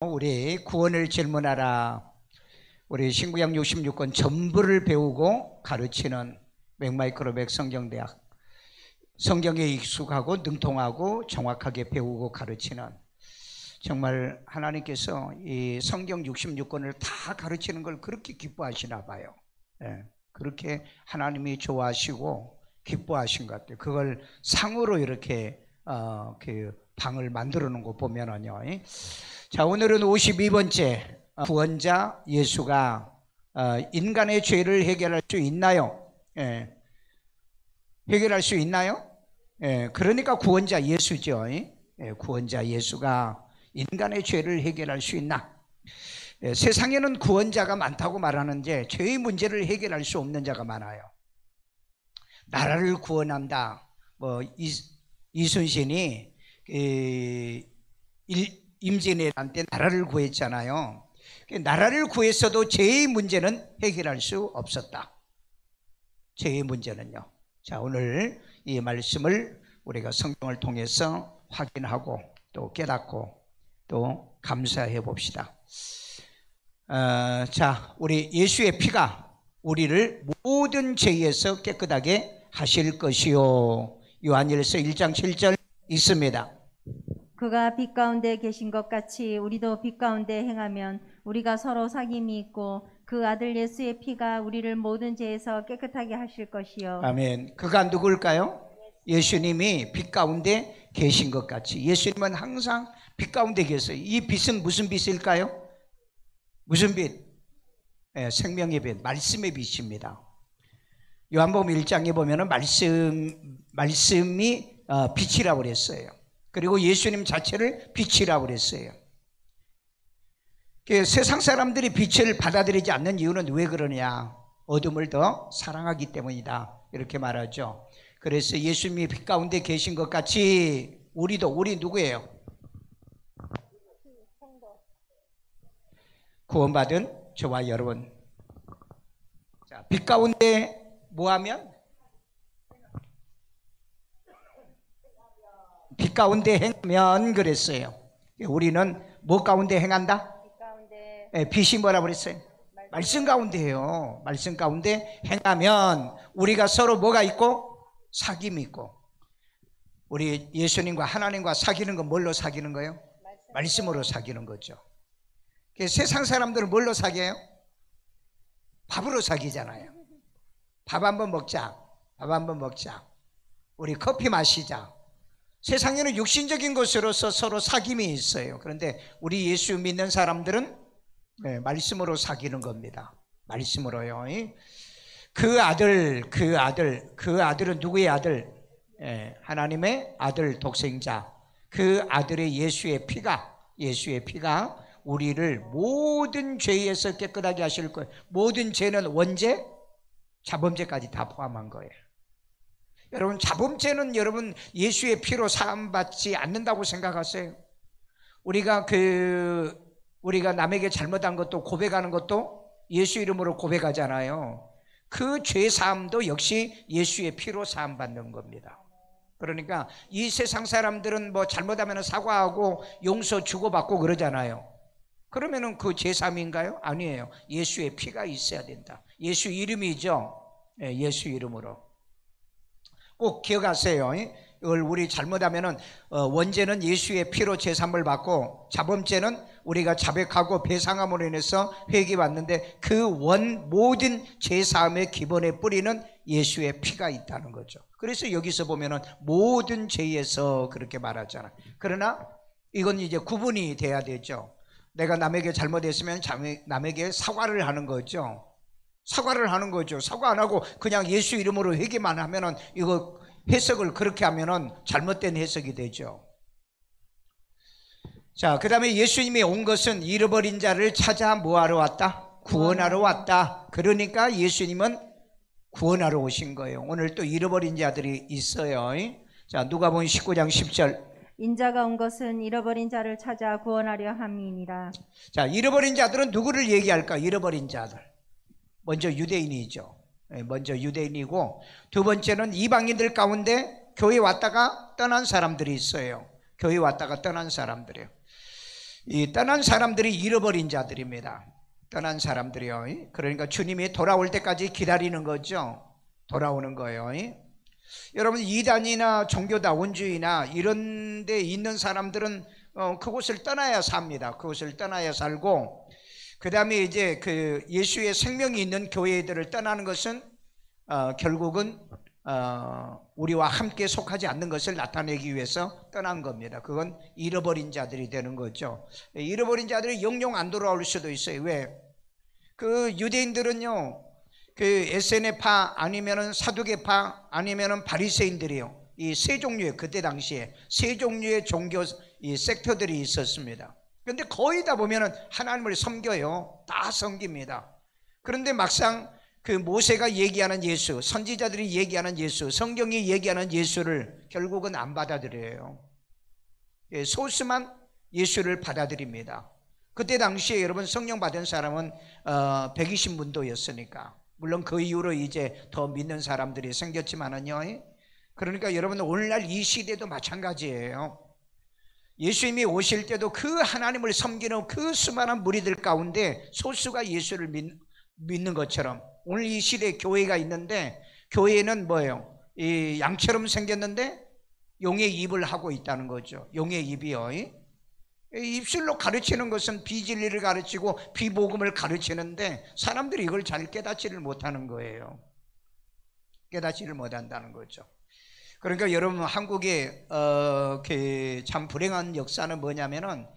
우리 구원을 질문하라. 우리 신구약 66권 전부를 배우고 가르치는 맥마이크로백 성경대학, 성경에 익숙하고 능통하고 정확하게 배우고 가르치는, 정말 하나님께서 이 성경 66권을 다 가르치는 걸 그렇게 기뻐하시나 봐요. 그렇게 하나님이 좋아하시고 기뻐하신 것 같아요. 그걸 상으로 이렇게 그 방을 만들어 놓은 거 보면은요. 자, 오늘은 52번째, 구원자 예수가 인간의 죄를 해결할 수 있나요? 해결할 수 있나요? 그러니까 구원자 예수죠. 구원자 예수가 인간의 죄를 해결할 수 있나? 세상에는 구원자가 많다고 말하는데 죄의 문제를 해결할 수 없는 자가 많아요. 나라를 구원한다. 이순신이 임진왜란때 나라를 구했잖아요. 나라를 구했어도 죄의 문제는 해결할 수 없었다. 죄의 문제는요. 자, 오늘 이 말씀을 우리가 성경을 통해서 확인하고 또 깨닫고 또 감사해 봅시다. 자, 우리 예수의 피가 우리를 모든 죄에서 깨끗하게 하실 것이요. 요한일서 1장 7절 있습니다. 그가 빛 가운데 계신 것 같이 우리도 빛 가운데 행하면 우리가 서로 사귐이 있고 그 아들 예수의 피가 우리를 모든 죄에서 깨끗하게 하실 것이요. 아멘. 그가 누구일까요? 예수님이 빛 가운데 계신 것 같이. 예수님은 항상 빛 가운데 계세요. 이 빛은 무슨 빛일까요? 무슨 빛? 생명의 빛, 말씀의 빛입니다. 요한복음 1장에 보면은 말씀이 빛이라고 그랬어요. 그리고 예수님 자체를 빛이라고 그랬어요. 세상 사람들이 빛을 받아들이지 않는 이유는 왜 그러냐? 어둠을 더 사랑하기 때문이다, 이렇게 말하죠. 그래서 예수님이 빛 가운데 계신 것 같이 우리 누구예요? 구원받은 저와 여러분. 자, 빛 가운데 뭐하면? 빛 가운데 행하면 그랬어요. 우리는 뭐 가운데 행한다? 빛이 뭐라고 그랬어요? 말씀 가운데예요. 말씀 가운데 행하면 우리가 서로 뭐가 있고? 사귐이 있고. 우리 예수님과 하나님과 사귀는 건 뭘로 사귀는 거예요? 말씀으로 사귀는 거죠. 세상 사람들은 뭘로 사귀어요? 밥으로 사귀잖아요. 밥 한번 먹자. 밥 한번 먹자. 우리 커피 마시자. 세상에는 육신적인 것으로서 서로 사귐이 있어요. 그런데 우리 예수 믿는 사람들은 말씀으로 사귀는 겁니다. 말씀으로요. 그 아들은 누구의 아들? 하나님의 아들 독생자. 그 아들의 예수의 피가 우리를 모든 죄에서 깨끗하게 하실 거예요. 모든 죄는 원죄, 자범죄까지 다 포함한 거예요. 여러분, 자범죄는 여러분 예수의 피로 사함받지 않는다고 생각하세요? 우리가 남에게 잘못한 것도 고백하는 것도 예수 이름으로 고백하잖아요. 그 죄 사함도 역시 예수의 피로 사함받는 겁니다. 그러니까 이 세상 사람들은 뭐 잘못하면 사과하고 용서 주고받고 그러잖아요. 그러면은 그 죄 사함인가요? 아니에요. 예수의 피가 있어야 된다. 예수 이름이죠. 예수 이름으로. 꼭 기억하세요. 이걸 우리 잘못하면은 원죄는 예수의 피로 제사함을 받고 자범죄는 우리가 자백하고 배상함으로 인해서 회개받는데 그 모든 제사함의 기본의 뿌리는 예수의 피가 있다는 거죠. 그래서 여기서 보면은 모든 죄에서 그렇게 말하잖아요. 그러나 이건 이제 구분이 돼야 되죠. 내가 남에게 잘못했으면 남에게 사과를 하는 거죠. 사과 안 하고 그냥 예수 이름으로 회개만 하면은, 이거 해석을 그렇게 하면은 잘못된 해석이 되죠. 자, 그 다음에 예수님이 온 것은 잃어버린 자를 찾아 뭐하러 왔다? 구원하러 왔다. 그러니까 예수님은 구원하러 오신 거예요. 오늘 또 잃어버린 자들이 있어요. 자, 누가복음 19장 10절. 인자가 온 것은 잃어버린 자를 찾아 구원하려 함이니라. 자, 잃어버린 자들은 누구를 얘기할까? 잃어버린 자들. 먼저 유대인이죠. 먼저 유대인이고, 두 번째는 이방인들 가운데 교회 왔다가 떠난 사람들이 있어요. 교회 왔다가 떠난 사람들이에요. 이 떠난 사람들이 잃어버린 자들입니다. 떠난 사람들이요. 그러니까 주님이 돌아올 때까지 기다리는 거죠. 돌아오는 거예요. 여러분, 이단이나 종교다원주의나 이런 데 있는 사람들은 그곳을 떠나야 삽니다. 그곳을 떠나야 살고, 그 다음에 이제 그 예수의 생명이 있는 교회들을 떠나는 것은 결국은 우리와 함께 속하지 않는 것을 나타내기 위해서 떠난 겁니다. 그건 잃어버린 자들이 되는 거죠. 잃어버린 자들이 영영 안 돌아올 수도 있어요. 왜? 그 유대인들은요, 그 에세네파 아니면은 사두개파 아니면은 바리새인들이요, 이 세 종류의, 그때 당시에 세 종류의 종교 이 섹터들이 있었습니다. 그런데 거의 다 보면은 하나님을 섬겨요. 다 섬깁니다. 그런데 막상 그 모세가 얘기하는 예수, 선지자들이 얘기하는 예수, 성경이 얘기하는 예수를 결국은 안 받아들여요. 소수만 예수를 받아들입니다. 그때 당시에 여러분, 성령 받은 사람은 120문도였으니까 물론 그 이후로 이제 더 믿는 사람들이 생겼지만은요. 그러니까 여러분, 오늘날 이 시대도 마찬가지예요. 예수님이 오실 때도 그 하나님을 섬기는 그 수많은 무리들 가운데 소수가 예수를 믿는 것처럼 오늘 이 시대에 교회가 있는데, 교회는 뭐예요? 이 양처럼 생겼는데 용의 입을 하고 있다는 거죠. 용의 입이요. 입술로 가르치는 것은 비진리를 가르치고 비복음을 가르치는데 사람들이 이걸 잘 깨닫지를 못하는 거예요. 깨닫지를 못한다는 거죠. 그러니까 여러분, 한국의 참 불행한 역사는 뭐냐면은,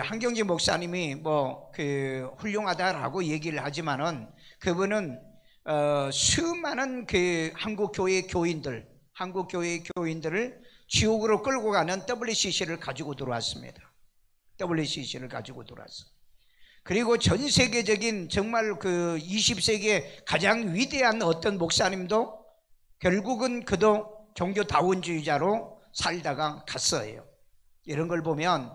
한경지 목사님이 훌륭하다라고 얘기를 하지만은, 그분은 수많은 한국 교회 교인들을 지옥으로 끌고 가는 WCC를 가지고 들어왔습니다. WCC를 가지고 들어왔어요. 그리고 전 세계적인 정말 그 20세기의 가장 위대한 어떤 목사님도 결국은 그도 종교다원주의자로 살다가 갔어요. 이런 걸 보면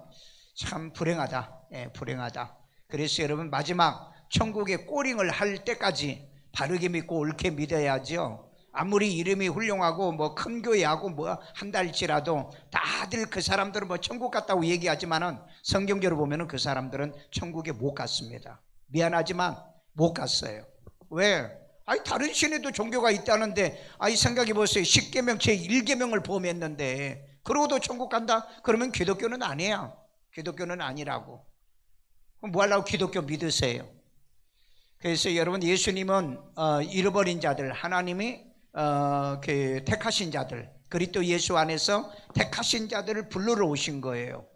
참 불행하다. 불행하다. 그래서 여러분, 마지막 천국의 꼬링을 할 때까지 바르게 믿고 옳게 믿어야죠. 아무리 이름이 훌륭하고 큰 교회하고 한다 할지라도 다들 그 사람들은 천국 갔다고 얘기하지만은 성경적으로 보면은 그 사람들은 천국에 못 갔습니다. 미안하지만 못 갔어요. 왜? 다른 신에도 종교가 있다는데, 생각해 보세요. 10계명 제1계명을 범했는데 그러고도 천국 간다? 그러면 기독교는 아니야. 기독교는 아니라고. 그럼 뭐 하려고 기독교 믿으세요? 그래서 여러분, 예수님은 잃어버린 자들, 하나님이 택하신 자들, 그리스도 예수 안에서 택하신 자들을 부르러 오신 거예요.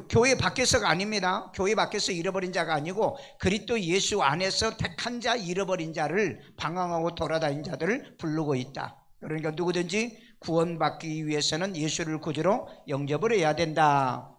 교회 밖에서가 아닙니다. 교회 밖에서 잃어버린 자가 아니고 그리스도 예수 안에서 택한 자, 잃어버린 자를, 방황하고 돌아다닌 자들을 부르고 있다. 그러니까 누구든지 구원받기 위해서는 예수를 구주로 영접을 해야 된다.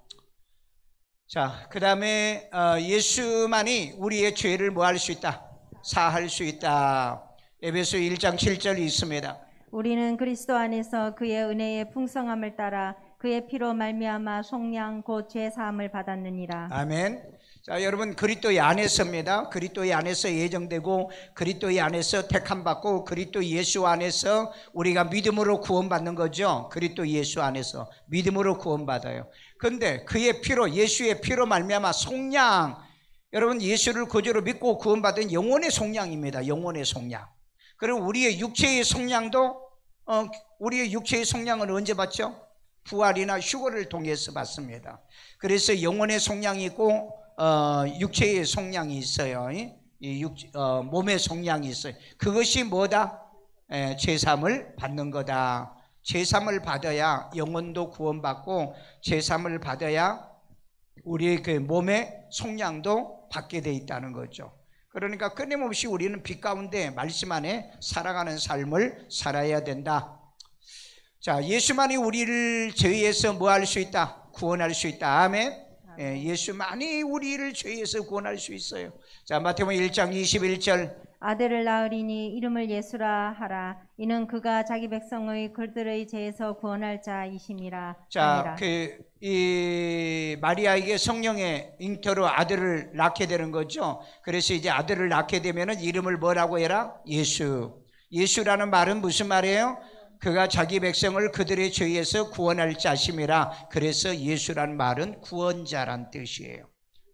자, 그 다음에 예수만이 우리의 죄를 뭐 할 수 있다? 사할 수 있다. 에베소 1장 7절이 있습니다. 우리는 그리스도 안에서 그의 은혜의 풍성함을 따라 그의 피로 말미암아 속량 곧 죄 사함을 받았느니라. 아멘. 자, 여러분, 그리스도의 안에서입니다. 그리스도의 안에서 예정되고 그리스도의 안에서 택함 받고 그리스도 예수 안에서 우리가 믿음으로 구원받는 거죠. 그리스도 예수 안에서 믿음으로 구원받아요. 그런데 그의 피로, 예수의 피로 말미암아 속량, 여러분, 예수를 구주로 믿고 구원받은 영혼의 속량입니다. 영혼의 속량. 그리고 우리의 육체의 속량도 우리의 육체의 속량은 언제 받죠? 부활이나 휴거를 통해서 받습니다. 그래서 영혼의 속량이 있고 육체의 속량이 있어요. 몸의 속량이 있어요. 그것이 뭐다? 제삼을 받는 거다. 제삼을 받아야 영혼도 구원받고, 제삼을 받아야 우리의 그 몸의 속량도 받게 돼 있다는 거죠. 그러니까 끊임없이 우리는 빛 가운데 말씀 안에 살아가는 삶을 살아야 된다. 자, 예수만이 우리를 죄에서 뭐 할 수 있다? 구원할 수 있다. 아멘. 예수만이 우리를 죄에서 구원할 수 있어요. 자, 마태복음 1장 21절. 아들을 낳으리니 이름을 예수라 하라. 이는 그가 자기 백성의 그들의 죄에서 구원할 자이심이라. 자, 이 마리아에게 성령의 잉태로 아들을 낳게 되는 거죠. 그래서 이제 아들을 낳게 되면은 이름을 뭐라고 해라? 예수. 예수라는 말은 무슨 말이에요? 그가 자기 백성을 그들의 죄에서 구원할 자심이라. 그래서 예수란 말은 구원자란 뜻이에요.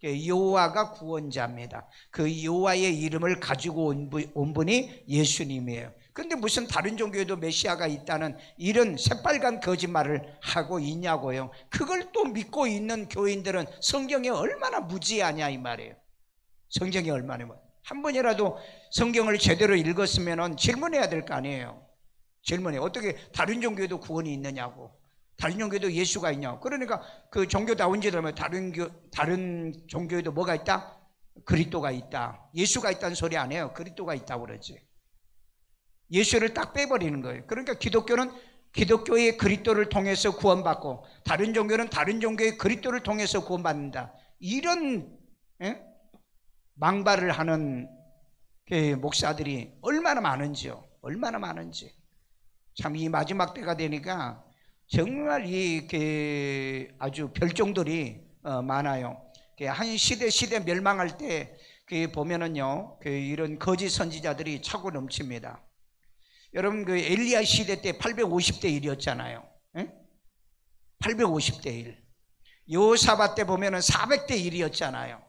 여호와가 구원자입니다. 그 여호와의 이름을 가지고 온 분이 예수님이에요. 근데 무슨 다른 종교에도 메시아가 있다는 이런 새빨간 거짓말을 하고 있냐고요. 그걸 또 믿고 있는 교인들은 성경에 얼마나 무지하냐 이 말이에요. 성경이 얼마나 한 번이라도 성경을 제대로 읽었으면 질문해야 될 거 아니에요. 질문해. 어떻게 다른 종교에도 구원이 있느냐고. 다른 종교에도 예수가 있냐고. 그러니까 그 종교다운지라면 다른 종교에도 뭐가 있다? 그리스도가 있다. 예수가 있다는 소리 안 해요. 그리스도가 있다고 그러지. 예수를 딱 빼버리는 거예요. 그러니까 기독교는 기독교의 그리스도를 통해서 구원받고, 다른 종교는 다른 종교의 그리스도를 통해서 구원받는다. 이런 망발을 하는 목사들이 얼마나 많은지요. 얼마나 많은지. 참 이 마지막 때가 되니까 정말 아주 별종들이 많아요. 한 시대 멸망할 때 보면은요, 이런 거짓 선지자들이 차고 넘칩니다. 여러분 그 엘리야 시대 때 850대 1이었잖아요. 850대 1. 여호사밧 때 보면은 400대 1이었잖아요.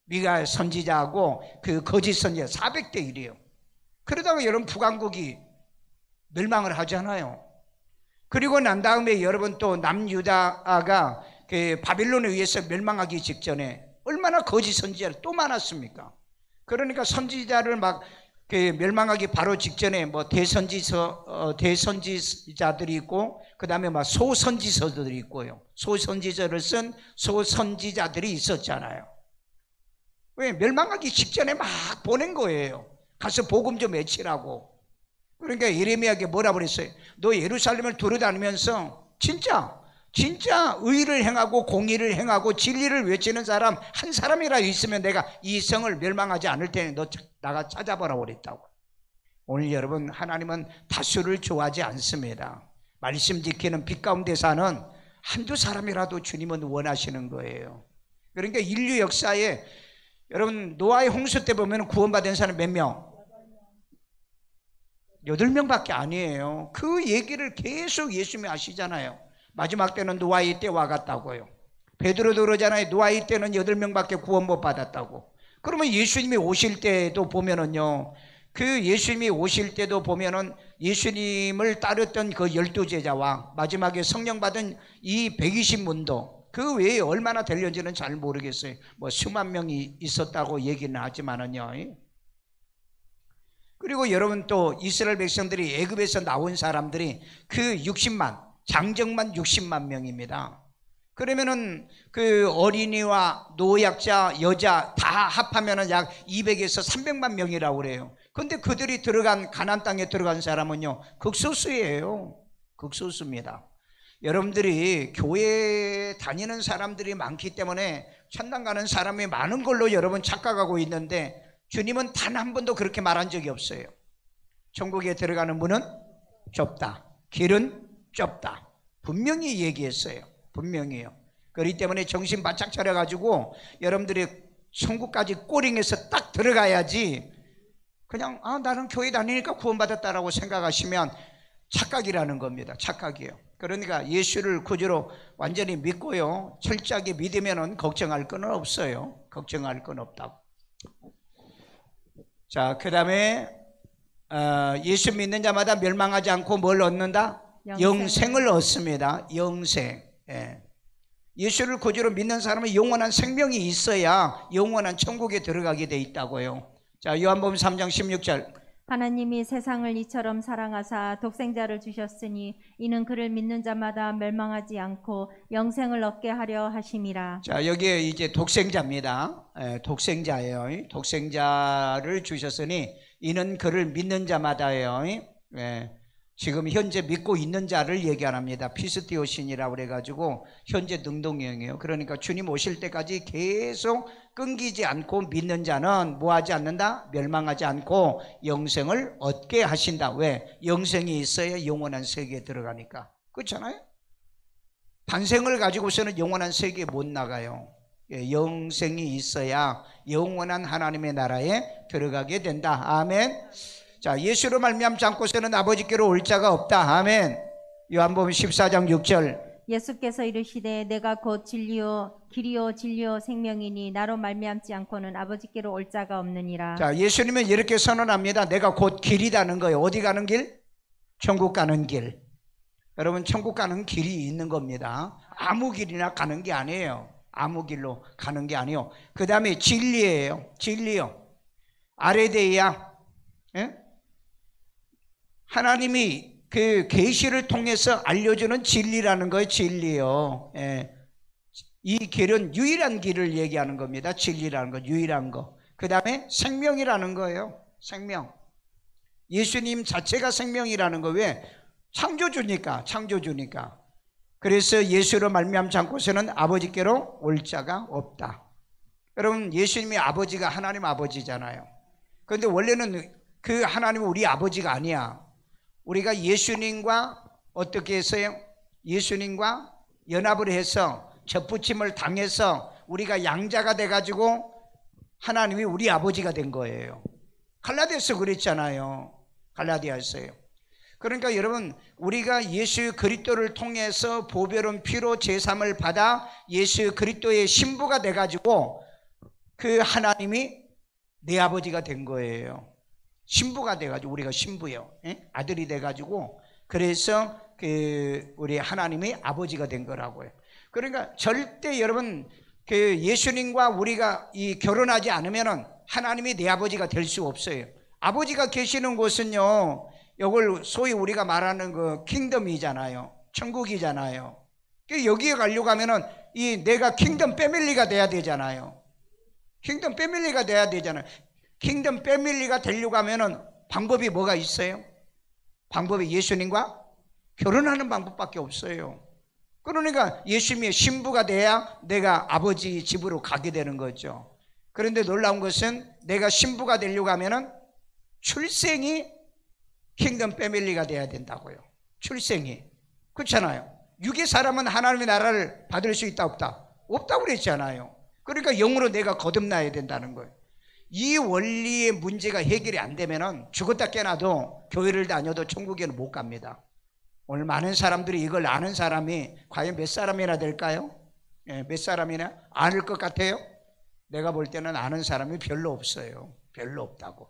미가 선지자하고 그 거짓 선지자 400대 1이에요. 그러다가 여러분 북왕국이 멸망을 하잖아요. 그리고 난 다음에 여러분 또 남유다가 그 바빌론에 의해서 멸망하기 직전에 얼마나 거짓 선지자를 또 많았습니까? 그러니까 선지자를 막 멸망하기 바로 직전에 뭐 대선지자들이 있고, 그 다음에 막 소선지서들이 있고요. 소선지서를 쓴 소선지자들이 있었잖아요. 왜? 멸망하기 직전에 막 보낸 거예요. 가서 복음 좀 외치라고. 그러니까 예레미야에게 뭐라 그랬어요? 너 예루살렘을 돌아다니면서 진짜 의를 행하고 공의를 행하고 진리를 외치는 사람 한 사람이라 있으면 내가 이 성을 멸망하지 않을 테니 너 나가 찾아보라고 그랬다고. 오늘 여러분, 하나님은 다수를 좋아하지 않습니다. 말씀 지키는 빛 가운데 사는 한두 사람이라도 주님은 원하시는 거예요. 그러니까 인류 역사에 여러분 노아의 홍수 때 보면 구원받은 사람 몇 명? 8명밖에 아니에요. 그 얘기를 계속 예수님이 하시잖아요. 마지막 때는 노아의 때와 같다고요. 베드로도 그러잖아요. 노아의 때는 8명밖에 구원 못 받았다고. 그러면 예수님이 오실 때도 보면은요, 그 예수님이 오실 때도 보면은 예수님을 따랐던 그 12제자와 마지막에 성령 받은 이 120문도 그 외에 얼마나 되려는지는 잘 모르겠어요. 뭐 수만 명이 있었다고 얘기는 하지만은요. 그리고 여러분 또 이스라엘 백성들이 애굽에서 나온 사람들이 그 60만, 장정만 60만 명입니다. 그러면은 그 어린이와 노약자, 여자 다 합하면은 약 200에서 300만 명이라고 그래요. 근데 그들이 가나안 땅에 들어간 사람은요, 극소수예요. 극소수입니다. 여러분들이 교회 다니는 사람들이 많기 때문에 천당 가는 사람이 많은 걸로 여러분 착각하고 있는데, 주님은 단 한 번도 그렇게 말한 적이 없어요. 천국에 들어가는 문은 좁다, 길은 좁다, 분명히 얘기했어요. 분명히요. 그렇기 때문에 정신 바짝 차려가지고 여러분들이 천국까지 꼬링해서 딱 들어가야지, 그냥 나는 교회 다니니까 구원받았다라고 생각하시면 착각이라는 겁니다. 착각이에요. 그러니까 예수를 구주로 완전히 믿고요, 철저하게 믿으면 걱정할 건 없어요. 걱정할 건 없다고. 자, 그 다음에 예수 믿는 자마다 멸망하지 않고 뭘 얻는다? 영생을 얻습니다. 영생. 예수를 구주로 믿는 사람은 영원한 생명이 있어야 영원한 천국에 들어가게 돼 있다고요. 자, 요한복음 3장 16절. 하나님이 세상을 이처럼 사랑하사 독생자를 주셨으니 이는 그를 믿는 자마다 멸망하지 않고 영생을 얻게 하려 하심이라. 자, 여기에 이제 독생자입니다. 독생자예요. 독생자를 주셨으니 이는 그를 믿는 자마다예요. 지금 현재 믿고 있는 자를 얘기 안 합니다. 피스티오신이라고 그래가지고 현재 능동형이에요. 그러니까 주님 오실 때까지 계속 끊기지 않고 믿는 자는 뭐하지 않는다? 멸망하지 않고 영생을 얻게 하신다. 왜? 영생이 있어야 영원한 세계에 들어가니까. 그렇잖아요? 반생을 가지고서는 영원한 세계에 못 나가요. 영생이 있어야 영원한 하나님의 나라에 들어가게 된다. 아멘. 자, 예수로 말미암지 않고서는 아버지께로 올 자가 없다. 아멘. 요한복음 14장 6절. 예수께서 이르시되 내가 곧 진리요 길이요 진리요 생명이니 나로 말미암지 않고는 아버지께로 올 자가 없느니라. 자, 예수님은 이렇게 선언합니다. 내가 곧 길이라는 거예요. 어디 가는 길? 천국 가는 길. 여러분, 천국 가는 길이 있는 겁니다. 아무 길이나 가는 게 아니에요. 아무 길로 가는 게 아니에요. 그 다음에 진리예요. 진리요. 아레데이아. 예? 하나님이 그 계시를 통해서 알려주는 진리라는 거예요. 진리요. 예. 이 길은 유일한 길을 얘기하는 겁니다. 진리라는 거, 유일한 거. 그 다음에 생명이라는 거예요. 생명. 예수님 자체가 생명이라는 거. 왜? 창조주니까. 창조주니까. 그래서 예수로 말미암지 않고서는 아버지께로 올 자가 없다. 여러분, 예수님이 아버지가 하나님 아버지잖아요. 그런데 원래는 그 하나님은 우리 아버지가 아니야. 우리가 예수님과 어떻게 했어요? 예수님과 연합을 해서 접붙임을 당해서 우리가 양자가 돼가지고 하나님이 우리 아버지가 된 거예요. 갈라디아서 그랬잖아요. 갈라디아서요. 그러니까 여러분, 우리가 예수 그리스도를 통해서 보배로운 피로 제삼을 받아 예수 그리스도의 신부가 돼가지고 그 하나님이 내 아버지가 된 거예요. 신부가 돼가지고, 우리가 신부요. 예? 아들이 돼가지고, 그래서 우리 하나님이 아버지가 된 거라고요. 그러니까 절대 여러분, 예수님과 우리가 결혼하지 않으면은 하나님이 내 아버지가 될 수 없어요. 아버지가 계시는 곳은요, 이걸 소위 우리가 말하는 그 킹덤이잖아요. 천국이잖아요. 여기에 가려고 하면은 내가 킹덤 패밀리가 돼야 되잖아요. 킹덤 패밀리가 돼야 되잖아요. 킹덤 패밀리가 되려고 하면은 방법이 뭐가 있어요? 방법이 예수님과 결혼하는 방법밖에 없어요. 그러니까 예수님의 신부가 돼야 내가 아버지 집으로 가게 되는 거죠. 그런데 놀라운 것은 내가 신부가 되려고 하면은 출생이 킹덤 패밀리가 돼야 된다고요. 출생이. 그렇잖아요. 육의 사람은 하나님의 나라를 받을 수 있다 없다? 없다고 그랬잖아요. 그러니까 영으로 내가 거듭나야 된다는 거예요. 이 원리의 문제가 해결이 안 되면은 죽었다 깨나도 교회를 다녀도 천국에는 못 갑니다. 오늘 많은 사람들이 이걸 아는 사람이 과연 몇 사람이나 될까요? 예, 몇 사람이나 아는 것 같아요? 내가 볼 때는 아는 사람이 별로 없어요. 별로 없다고.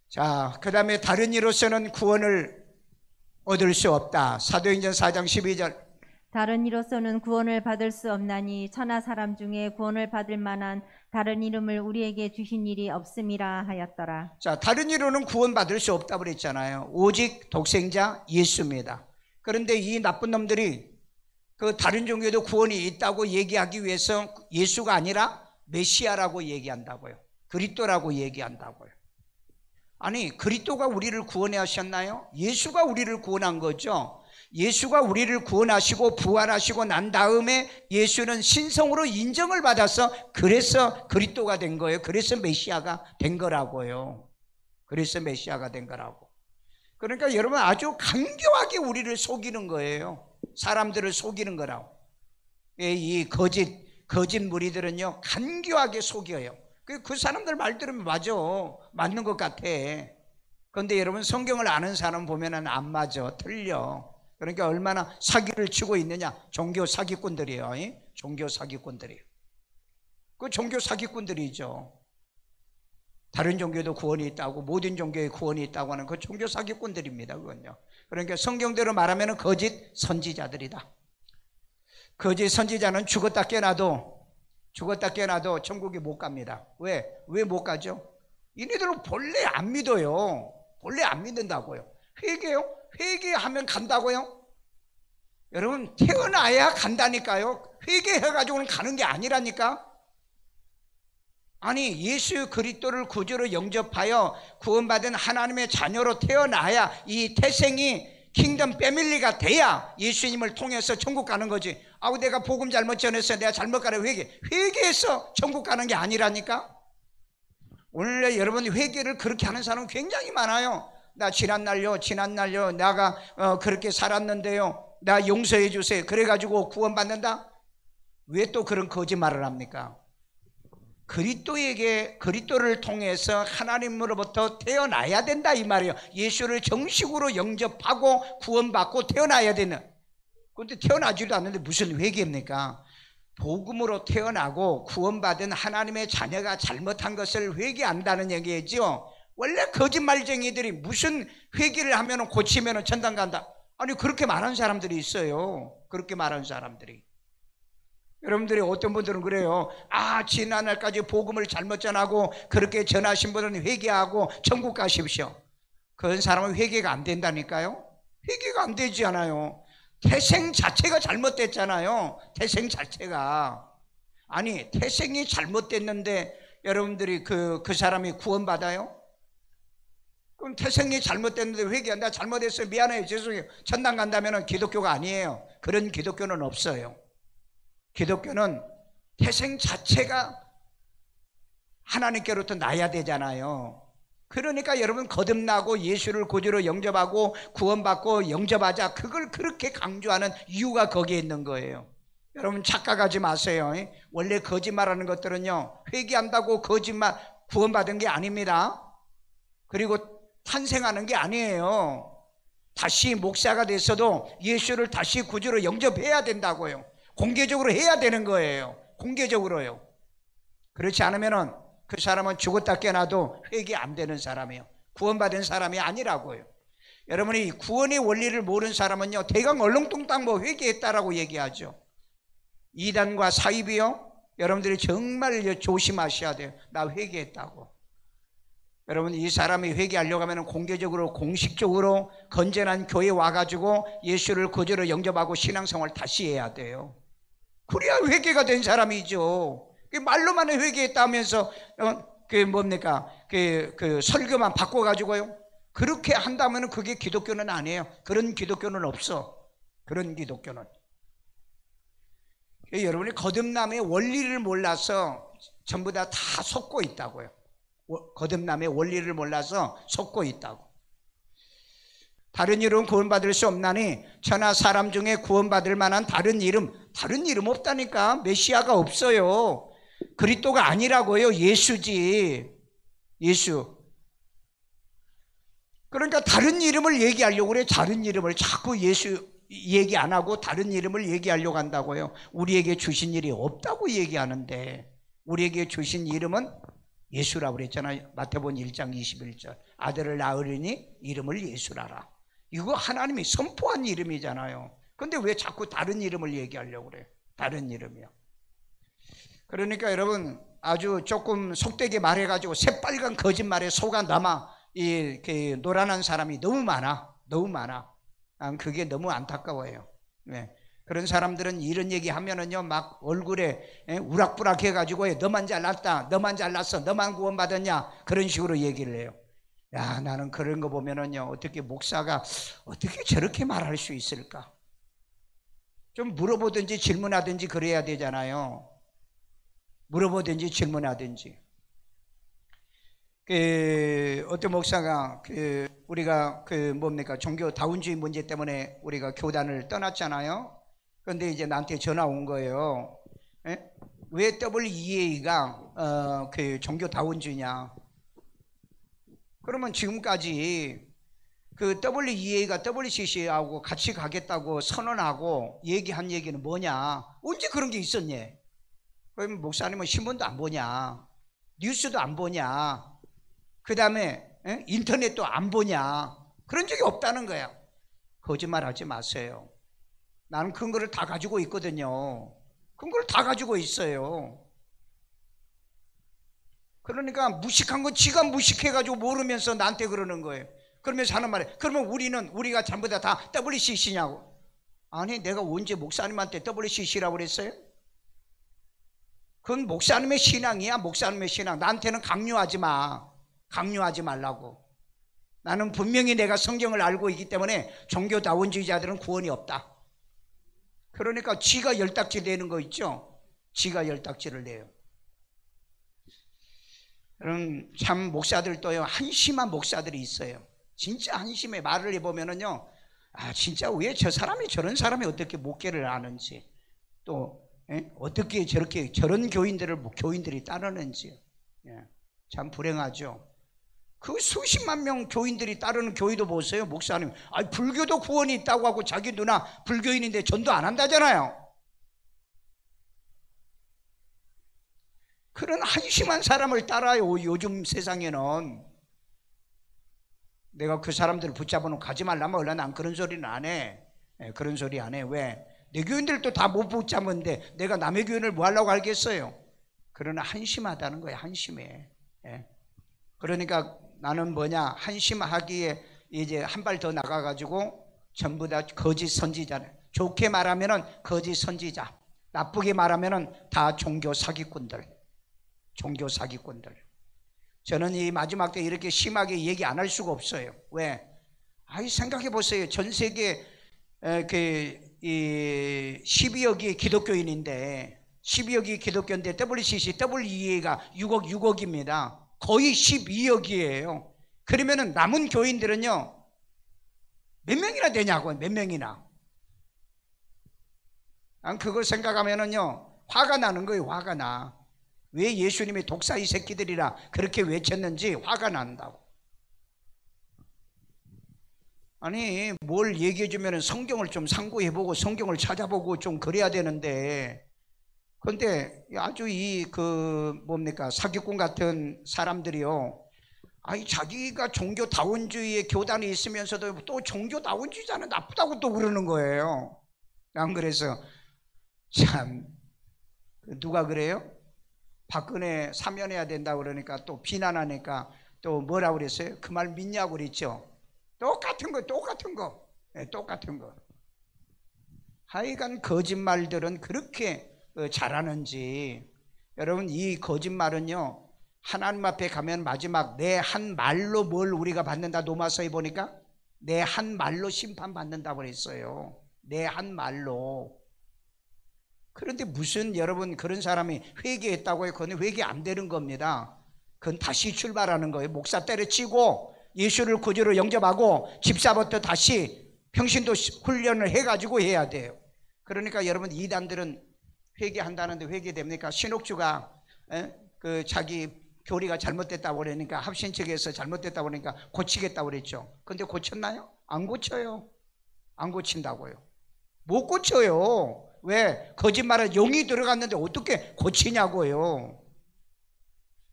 자, 그 다음에 다른 이로서는 구원을 얻을 수 없다. 사도행전 4장 12절. 다른 이로서는 구원을 받을 수 없나니 천하 사람 중에 구원을 받을 만한 다른 이름을 우리에게 주신 일이 없음이라 하였더라. 자, 다른 이로는 구원받을 수 없다고 그랬잖아요. 오직 독생자 예수입니다. 그런데 이 나쁜 놈들이 그 다른 종교에도 구원이 있다고 얘기하기 위해서 예수가 아니라 메시아라고 얘기한다고요. 그리스도라고 얘기한다고요. 아니, 그리스도가 우리를 구원해 하셨나요? 예수가 우리를 구원한 거죠. 예수가 우리를 구원하시고 부활하시고 난 다음에 예수는 신성으로 인정을 받아서 그래서 그리스도가 된 거예요. 그래서 메시아가 된 거라고요. 그래서 메시아가 된 거라고. 그러니까 여러분, 아주 간교하게 우리를 속이는 거예요. 사람들을 속이는 거라고. 이 거짓 무리들은요, 간교하게 속여요. 그 사람들 말 들으면 맞아. 맞는 것 같아. 그런데 여러분, 성경을 아는 사람 보면은 안 맞아. 틀려. 그러니까 얼마나 사기를 치고 있느냐. 종교 사기꾼들이에요. 종교 사기꾼들이에요. 그 종교 사기꾼들이죠. 다른 종교도 구원이 있다고, 모든 종교에 구원이 있다고 하는 그 종교 사기꾼들입니다. 그건요. 그러니까 성경대로 말하면 거짓 선지자들이다. 거짓 선지자는 죽었다 깨나도 천국에 못 갑니다. 왜 못 가죠? 이네들은 본래 안 믿어요. 본래 안 믿는다고요. 회개하면 간다고요? 여러분, 태어나야 간다니까요. 회개해가지고는 가는 게 아니라니까. 아니, 예수 그리스도를 구주로 영접하여 구원받은 하나님의 자녀로 태어나야 이 태생이 킹덤 패밀리가 돼야 예수님을 통해서 천국 가는 거지. 아우, 내가 복음 잘못 전했어, 내가 잘못 가려 회개해서 천국 가는 게 아니라니까. 원래 여러분, 회개를 그렇게 하는 사람은 굉장히 많아요. 나 지난날요 내가 그렇게 살았는데요, 나 용서해 주세요. 그래가지고 구원받는다? 왜 또 그런 거짓말을 합니까? 그리스도를 통해서 하나님으로부터 태어나야 된다 이 말이에요. 예수를 정식으로 영접하고 구원받고 태어나야 되는. 그런데 태어나지도 않는데 무슨 회개입니까? 복음으로 태어나고 구원받은 하나님의 자녀가 잘못한 것을 회개한다는 얘기죠. 원래 거짓말쟁이들이 무슨 회개를 하면 고치면 천당 간다. 아니 그렇게 말하는 사람들이 있어요. 그렇게 말하는 사람들이. 여러분들이 어떤 분들은 그래요. 지난날까지 복음을 잘못 전하고 그렇게 전하신 분은 회개하고 천국 가십시오. 그런 사람은 회개가 안 된다니까요. 회개가 안 되지 않아요. 태생 자체가 잘못됐잖아요. 태생 자체가. 아니 태생이 잘못됐는데 여러분들이 그 사람이 구원받아요? 그럼 태생이 잘못됐는데 회개한다. 잘못했어요. 미안해요. 죄송해요. 천당 간다면 기독교가 아니에요. 그런 기독교는 없어요. 기독교는 태생 자체가 하나님께로부터 나야 되잖아요. 그러니까 여러분 거듭나고 예수를 구주로 영접하고 구원받고 영접하자. 그걸 그렇게 강조하는 이유가 거기에 있는 거예요. 여러분 착각하지 마세요. 원래 거짓말하는 것들은요 회개한다고 거짓말 구원받은 게 아닙니다. 그리고 탄생하는 게 아니에요. 다시 목사가 됐어도 예수를 다시 구주로 영접해야 된다고요. 공개적으로 해야 되는 거예요. 공개적으로요. 그렇지 않으면 그 사람은 죽었다 깨어나도 회개 안 되는 사람이에요. 구원받은 사람이 아니라고요. 여러분이 구원의 원리를 모르는 사람은요 대강 얼렁뚱땅 회개했다라고 얘기하죠. 이단과 사입이요 여러분들이 정말 조심하셔야 돼요. 나 회개했다고. 여러분 이 사람이 회개하려고 하면 공개적으로 공식적으로 건전한 교회에 와가지고 예수를 구주로 영접하고 신앙생활 다시 해야 돼요. 그래야 회개가 된 사람이죠. 말로만 회개했다면서 그 설교만 바꿔가지고요 그렇게 한다면 그게 기독교는 아니에요. 그런 기독교는 없어. 그런 기독교는. 여러분이 거듭남의 원리를 몰라서 전부 다 속고 있다고요. 거듭남의 원리를 몰라서 속고 있다고. 다른 이름은 구원받을 수 없나니 천하 사람 중에 구원받을 만한 다른 이름 없다니까. 메시아가 없어요. 그리스도가 아니라고요. 예수지. 예수. 그러니까 다른 이름을 얘기하려고 그래. 다른 이름을 자꾸 예수 얘기 안 하고 다른 이름을 얘기하려고 한다고요. 우리에게 주신 일이 없다고 얘기하는데 우리에게 주신 이름은 예수라고 그랬잖아요. 마태복음 1장 21절. 아들을 낳으리니 이름을 예수라라. 이거 하나님이 선포한 이름이잖아요. 근데 왜 자꾸 다른 이름을 얘기하려고 그래요? 다른 이름이요. 그러니까 여러분 아주 조금 속되게 말해가지고 새빨간 거짓말에 속아 남아 이 노란한 사람이 너무 많아. 너무 많아. 그게 너무 안타까워요. 네. 그런 사람들은 이런 얘기 하면은요 막 얼굴에 우락부락 해가지고 너만 잘났다, 너만 잘났어, 너만 구원받았냐 그런 식으로 얘기를 해요. 야 나는 그런 거 보면은요 어떻게 목사가 어떻게 저렇게 말할 수 있을까? 좀 물어보든지 질문하든지 그래야 되잖아요. 물어보든지 질문하든지. 어떤 목사가 우리가 종교 다운주의 문제 때문에 우리가 교단을 떠났잖아요. 그런데 이제 나한테 전화 온 거예요. 왜 WEA가 종교 다운주의냐? 그러면 지금까지 그 WEA가 WCC하고 같이 가겠다고 선언하고 얘기한 얘기는 뭐냐? 언제 그런 게 있었니? 그럼 목사님은 신문도 안 보냐? 뉴스도 안 보냐? 그 다음에 인터넷도 안 보냐? 그런 적이 없다는 거야. 거짓말하지 마세요. 나는 근거를 다 가지고 있거든요. 근거를 다 가지고 있어요. 그러니까 무식한 건 지가 무식해가지고 모르면서 나한테 그러는 거예요. 그러면서 하는 말이에요. 그러면 우리가 전부 다 WCC냐고. 아니 내가 언제 목사님한테 WCC라고 그랬어요? 그건 목사님의 신앙이야. 목사님의 신앙. 나한테는 강요하지 마. 강요하지 말라고. 나는 분명히 내가 성경을 알고 있기 때문에 종교다원주의자들은 구원이 없다. 그러니까 지가 열딱지 내는 거 있죠. 지가 열딱지를 내요. 그럼 참 목사들도요 한심한 목사들이 있어요. 진짜 한심해. 말을 해보면은요 진짜 왜 저 사람이 저런 사람이 어떻게 목회를 하는지 또 예? 어떻게 저렇게 저런 교인들이 따르는지, 예. 참 불행하죠. 그 수십만 명 교인들이 따르는 교회도 보세요. 목사님, 불교도 구원이 있다고 하고 자기 누나 불교인인데 전도 안 한다잖아요. 그런 한심한 사람을 따라요. 요즘 세상에는. 내가 그 사람들을 붙잡아놓고 가지 말라면 얼른 난 그런 소리는 안 해. 예, 그런 소리 안 해. 왜? 내 교인들도 다 못 붙잡는데 내가 남의 교인을 뭐 하려고 알겠어요? 그러나 한심하다는 거예요. 한심해. 예. 그러니까 나는 뭐냐, 한심하기에 이제 한 발 더 나가가지고 전부 다 거짓 선지자네. 좋게 말하면은 거짓 선지자, 나쁘게 말하면은 다 종교 사기꾼들. 종교 사기꾼들. 저는 이 마지막 때 이렇게 심하게 얘기 안 할 수가 없어요. 왜? 생각해 보세요. 전 세계 12억이 기독교인인데, 12억이 기독교인데 WCC, WEA가 6억입니다. 거의 12억이에요. 그러면은 남은 교인들은요, 몇 명이나 되냐고요. 몇 명이나. 난 그걸 생각하면은요, 화가 나는 거예요. 화가 나. 왜 예수님이 독사 이 새끼들이라 그렇게 외쳤는지 화가 난다고. 아니, 뭘 얘기해 주면은 성경을 좀 상고해보고 성경을 찾아보고 좀 그래야 되는데, 근데 아주 사기꾼 같은 사람들이요, 자기가 종교다원주의의 교단에 있으면서도 또 종교다원주의자는 나쁘다고 또 그러는 거예요. 난 그래서 참, 누가 그래요? 박근혜 사면해야 된다 그러니까 또 비난하니까 또 뭐라고 그랬어요? 그 말 믿냐고 그랬죠. 똑같은 거. 네, 똑같은 거. 하여간 거짓말들은 그렇게 잘하는지. 여러분, 이 거짓말은요, 하나님 앞에 가면 마지막 내 한 말로 뭘 우리가 받는다. 로마서에 보니까 내 한 말로 심판받는다고 그랬어요. 내 한 말로. 그런데 무슨, 여러분, 그런 사람이 회개했다고 해요? 그건 회개 안 되는 겁니다. 그건 다시 출발하는 거예요. 목사 때려치고 예수를 구주로 영접하고 집사부터 다시 평신도 훈련을 해가지고 해야 돼요. 그러니까 여러분, 이단들은 회개한다는데 회개됩니까? 신옥주가 자기 교리가 잘못됐다고 그러니까, 합신 측에서 잘못됐다고 그러니까 고치겠다고 그랬죠. 근데 고쳤나요? 안 고쳐요. 안 고친다고요. 못 고쳐요. 왜? 거짓말에 용이 들어갔는데 어떻게 고치냐고요.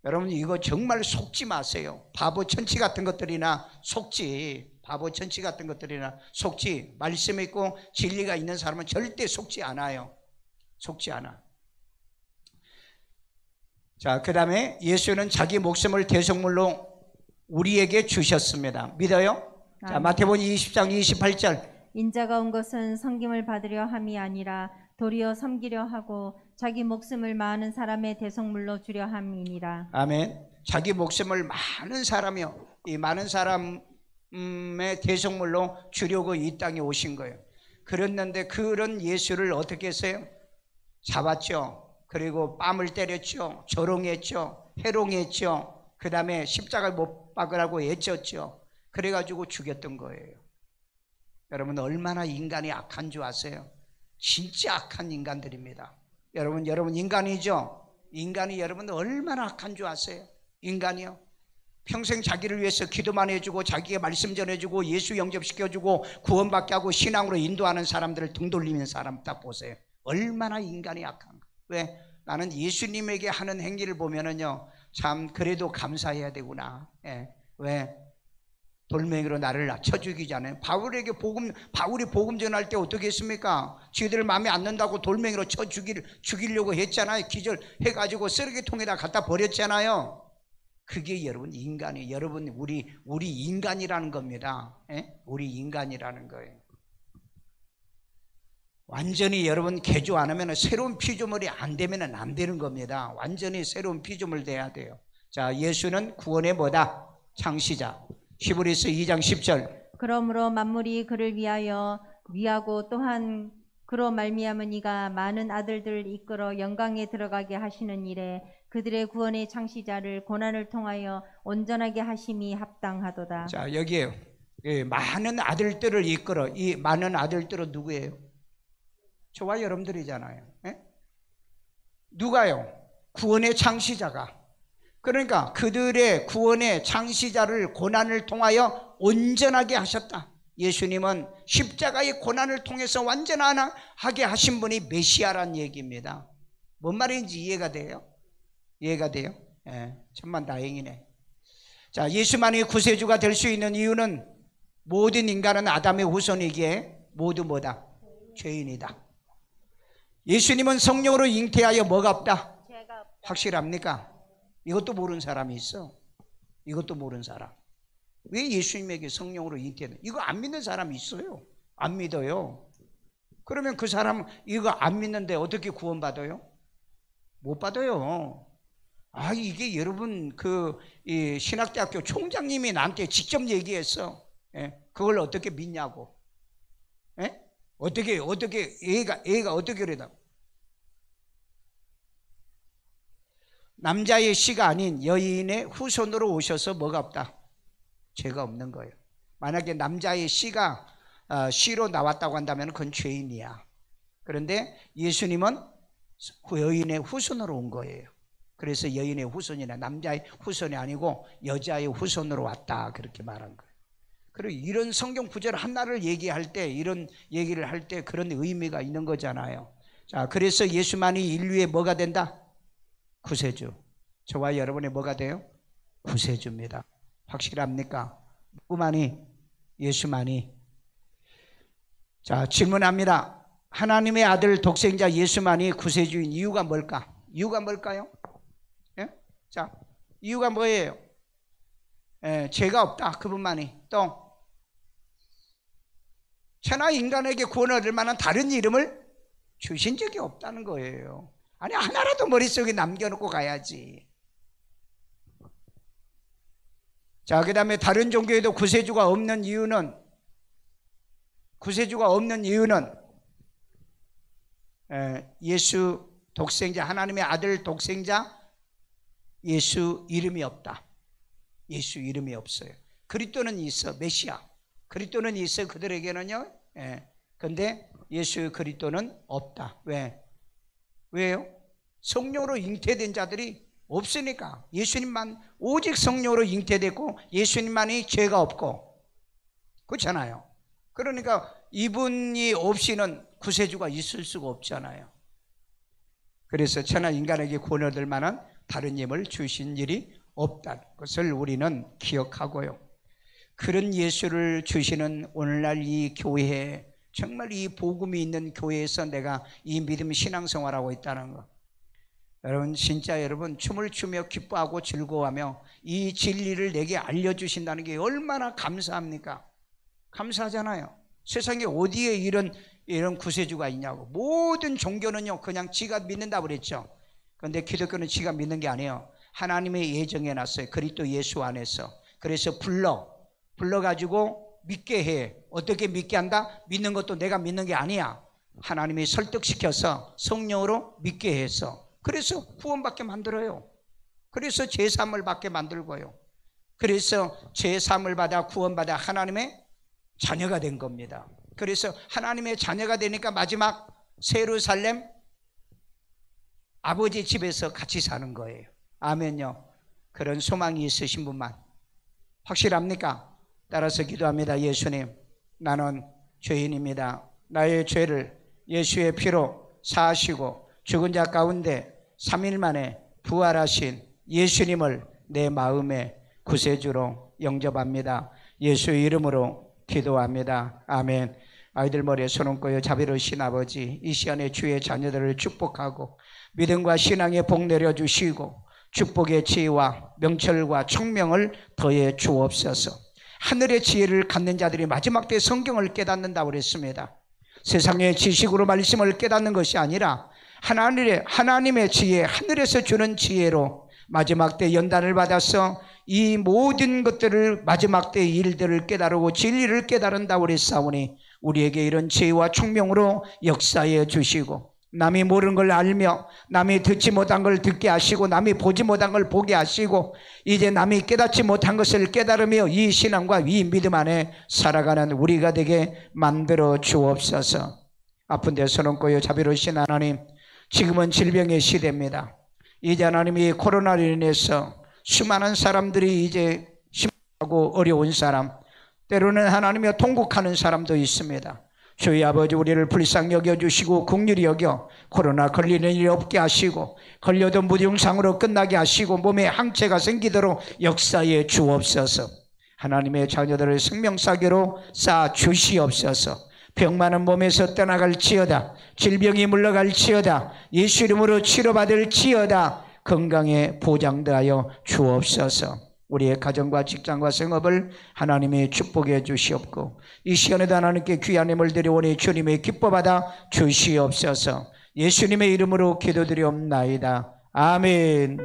여러분, 이거 정말 속지 마세요. 바보 천치 같은 것들이나 속지. 바보 천치 같은 것들이나 속지. 말씀 있고 진리가 있는 사람은 절대 속지 않아요. 속지 않아. 자, 그 다음에 예수는 자기 목숨을 대속물로 우리에게 주셨습니다. 믿어요? 자, 마태복음 20장 28절. 인자가 온 것은 섬김을 받으려 함이 아니라 도리어 섬기려 하고 자기 목숨을 많은 사람의 대속물로 주려 함이니라. 아멘. 자기 목숨을 많은 사람이요, 이 많은 사람의 대속물로 주려고 이 땅에 오신 거예요. 그랬는데 그런 예수를 어떻게 했어요? 잡았죠. 그리고 뺨을 때렸죠. 조롱했죠. 해롱했죠. 그 다음에 십자가에 못 박으라고 애쳤죠. 그래가지고 죽였던 거예요. 여러분, 얼마나 인간이 악한 줄 아세요? 진짜 악한 인간들입니다. 여러분 인간이죠? 인간이 여러분 얼마나 악한 줄 아세요? 인간이요. 평생 자기를 위해서 기도만 해주고 자기의 말씀 전해주고 예수 영접시켜주고 구원받게 하고 신앙으로 인도하는 사람들을 등 돌리는 사람 딱 보세요. 얼마나 인간이 악한가. 왜? 나는 예수님에게 하는 행위를 보면은요, 참 그래도 감사해야 되구나. 예. 왜? 돌멩이로 나를 쳐 죽이잖아요. 바울이 복음 전할 때 어떻게 했습니까? 지들 마음에 안 든다고 돌멩이로 쳐 죽이려고 했잖아요. 기절해가지고 쓰레기통에다 갖다 버렸잖아요. 그게 여러분 인간이, 여러분 우리 인간이라는 겁니다. 예? 우리 인간이라는 거예요. 완전히 여러분 개조 안 하면 새로운 피조물이 안 되면 안 되는 겁니다. 완전히 새로운 피조물 돼야 돼요. 자, 예수는 구원의 뭐다? 창시자. 히브리서 2장 10절. 그러므로 만물이 그를 위하고 또한 그로 말미암은 이가 많은 아들들을 이끌어 영광에 들어가게 하시는 일에 그들의 구원의 창시자를 고난을 통하여 온전하게 하심이 합당하도다. 자, 여기에요. 많은 아들들을 이끌어. 이 많은 아들들은 누구예요? 저와 여러분들이잖아요. 예? 누가요? 구원의 창시자가. 그러니까 그들의 구원의 창시자를 고난을 통하여 온전하게 하셨다. 예수님은 십자가의 고난을 통해서 완전하게 하신 분이 메시아란 얘기입니다. 뭔 말인지 이해가 돼요? 이해가 돼요? 예, 천만 다행이네. 자, 예수만이 구세주가 될 수 있는 이유는 모든 인간은 아담의 후손이기에 모두 뭐다? 죄인이다. 예수님은 성령으로 잉태하여 뭐가 없다? 확실합니까? 이것도 모르는 사람이 있어. 이것도 모르는 사람. 왜 예수님에게 성령으로 잉태했나? 이거 안 믿는 사람이 있어요. 안 믿어요. 그러면 그 사람 이거 안 믿는데 어떻게 구원받아요? 못 받아요. 아, 이게 여러분 이 신학대학교 총장님이 나한테 직접 얘기했어. 예? 그걸 어떻게 믿냐고. 예? 어떻게 애가 어떻게 그러다? 남자의 씨가 아닌 여인의 후손으로 오셔서 뭐가 없다? 죄가 없는 거예요. 만약에 남자의 씨가 씨로 나왔다고 한다면 그건 죄인이야. 그런데 예수님은 여인의 후손으로 온 거예요. 그래서 여인의 후손이나 남자의 후손이 아니고 여자의 후손으로 왔다, 그렇게 말한 거예요. 그리고 이런 성경 구절 하나를 얘기할 때, 이런 얘기를 할 때 그런 의미가 있는 거잖아요. 자, 그래서 예수만이 인류의 뭐가 된다? 구세주. 저와 여러분의 뭐가 돼요? 구세주입니다. 확실합니까? 누구만이? 예수만이. 자, 질문합니다. 하나님의 아들 독생자 예수만이 구세주인 이유가 뭘까? 이유가 뭘까요? 예? 자, 이유가 뭐예요? 죄가 없다, 그분만이. 또 천하 인간에게 구원을 얻을 만한 다른 이름을 주신 적이 없다는 거예요. 아니, 하나라도 머릿속에 남겨놓고 가야지. 자, 그 다음에 다른 종교에도 구세주가 없는 이유는 예수 독생자, 하나님의 아들 독생자 예수 이름이 없다. 예수 이름이 없어요. 그리스도는 있어, 메시아. 그리스도는 있어, 그들에게는요. 근데 예수 그리스도는 없다. 왜요? 성령으로 잉태된 자들이 없으니까. 예수님만 오직 성령으로 잉태됐고 예수님만이 죄가 없고, 그렇잖아요. 그러니까 이분이 없이는 구세주가 있을 수가 없잖아요. 그래서 천하 인간에게 구원을 얻을 만한 다른 힘을 주신 일이 없다는 것을 우리는 기억하고요. 그런 예수를 주시는 오늘날 이 교회에, 정말 이 복음이 있는 교회에서 내가 이 믿음 신앙생활하고 있다는 것, 여러분 진짜 여러분 춤을 추며 기뻐하고 즐거워하며 이 진리를 내게 알려주신다는 게 얼마나 감사합니까? 감사하잖아요. 세상에 어디에 이런 구세주가 있냐고. 모든 종교는요 그냥 지가 믿는다고 그랬죠. 그런데 기독교는 지가 믿는 게 아니에요. 하나님의 예정해 놨어요. 그리스도 예수 안에서. 그래서 불러가지고 믿게 해. 어떻게 믿게 한다? 믿는 것도 내가 믿는 게 아니야. 하나님이 설득시켜서 성령으로 믿게 해서, 그래서 구원받게 만들어요. 그래서 제3을 받게 만들고요. 그래서 제3을 받아 구원받아 하나님의 자녀가 된 겁니다. 그래서 하나님의 자녀가 되니까 마지막 새 예루살렘 아버지 집에서 같이 사는 거예요. 아멘요. 그런 소망이 있으신 분만. 확실합니까? 따라서 기도합니다. 예수님, 나는 죄인입니다. 나의 죄를 예수의 피로 사하시고 죽은 자 가운데 3일 만에 부활하신 예수님을 내 마음의 구세주로 영접합니다. 예수의 이름으로 기도합니다. 아멘. 아이들 머리에 손 얹고요. 자비로우신 아버지, 이 시간에 주의 자녀들을 축복하고 믿음과 신앙의 복 내려주시고 축복의 지혜와 명철과 총명을 더해 주옵소서. 하늘의 지혜를 갖는 자들이 마지막 때 성경을 깨닫는다고 그랬습니다. 세상의 지식으로 말씀을 깨닫는 것이 아니라 하나님의 지혜, 하늘에서 주는 지혜로 마지막 때 연단을 받아서 이 모든 것들을, 마지막 때의 일들을 깨달고 진리를 깨달은다고 그랬사오니 우리에게 이런 지혜와 총명으로 역사해 주시고, 남이 모르는 걸 알며 남이 듣지 못한 걸 듣게 하시고 남이 보지 못한 걸 보게 하시고 이제 남이 깨닫지 못한 것을 깨달으며 이 신앙과 이 믿음 안에 살아가는 우리가 되게 만들어 주옵소서. 아픈 데 손 얹고요. 자비로우신 하나님, 지금은 질병의 시대입니다. 이제 하나님이 코로나로 인해서 수많은 사람들이 이제 심하고 어려운 사람, 때로는 하나님이 통곡하는 사람도 있습니다. 주의 아버지, 우리를 불쌍히 여겨주시고 긍휼히 여겨 코로나 걸리는 일이 없게 하시고 걸려도 무증상으로 끝나게 하시고 몸에 항체가 생기도록 역사에 주옵소서. 하나님의 자녀들을 생명사계로 쌓아 주시옵소서. 병 많은 몸에서 떠나갈지어다. 질병이 물러갈지어다. 예수 이름으로 치료받을지어다. 건강에 보장되어 주옵소서. 우리의 가정과 직장과 생업을 하나님이 축복해 주시옵고 이 시간에도 하나님께 귀한 힘을 드려오니 주님의 기뻐받아 주시옵소서. 예수님의 이름으로 기도드리옵나이다. 아멘.